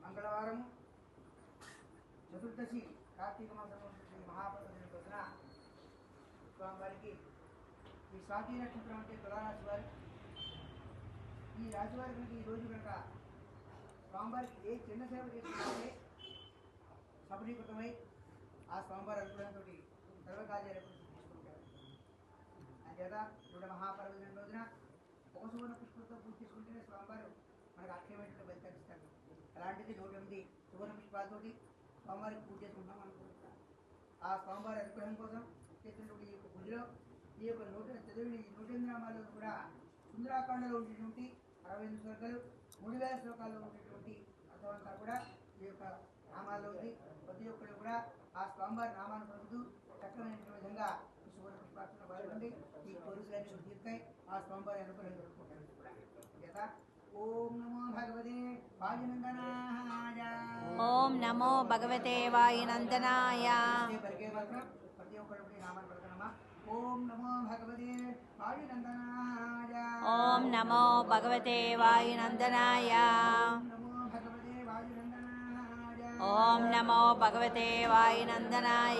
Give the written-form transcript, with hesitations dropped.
మంగళవారం చతుర్దశి కార్తీక మాసం మహాపర్వదిన రోజున స్వామివారికి ఈ స్వాతి నక్షత్రం అంటే తులారాశి వారు ఈ రాశి వారి కనుక ఈ రోజు కనుక స్వామివారికి ఏ చిన్న సేవ చేసుకుంటే సఫలీకృతమై ఆ స్వామివారి అనుగ్రహంతో సర్వకార్యాలు తీసుకుంటారు. అంచేత ఇప్పుడు మహాపర్వదిన రోజున ఒక సువర్ణ పుష్పంతో పూజ చేసుకుంటేనే స్వామివారు మనకు అక్షయమైన బలిస్తారు. అలాంటిది 108 సువర్ణ పుష్పాలతోటి స్వామివారికి పూజ చేసుకుంటాం అనుకుంటున్నాం. ఆ స్వామివారి అనుగ్రహం కోసం చేసినటువంటి ఈ యొక్క పూజలో ఈ యొక్క 108 నామాలు కూడా సుందరాకాండలో ఉండేటువంటి 68 శ్లోకాలు 3000 శ్లోకాల్లో ఉండేటువంటి అర్థమంతా కూడా ఈ యొక్క నామాల్లో ఉంది. ప్రతి ఒక్కరు కూడా ఆ స్వామివారి నామాన్ని పలుకుతూ చక్కనైన విధంగా ఈ సువర్ణ పుష్పార్చన పాల్గొండి ఈ కోరికలన్నీ తీర్తాయి. ఆ స్వామివారి అనుగ్రహం జరుపుకుంటారు. ఓం నమో భగవతే వాయునందనాయ. ఓం నమో భగవతే వాయునందనాయ. పలికే మాత్రం ప్రతి ఒక్కరు నామాన్ని పలకనమా. ఓం నమో భగవతే వాయునందనాయ. ఓం నమో భగవతే వాయునందనాయ. నమో భగవతే వాయునందనాయ. ఓం నమో భగవతే వాయునందనాయ.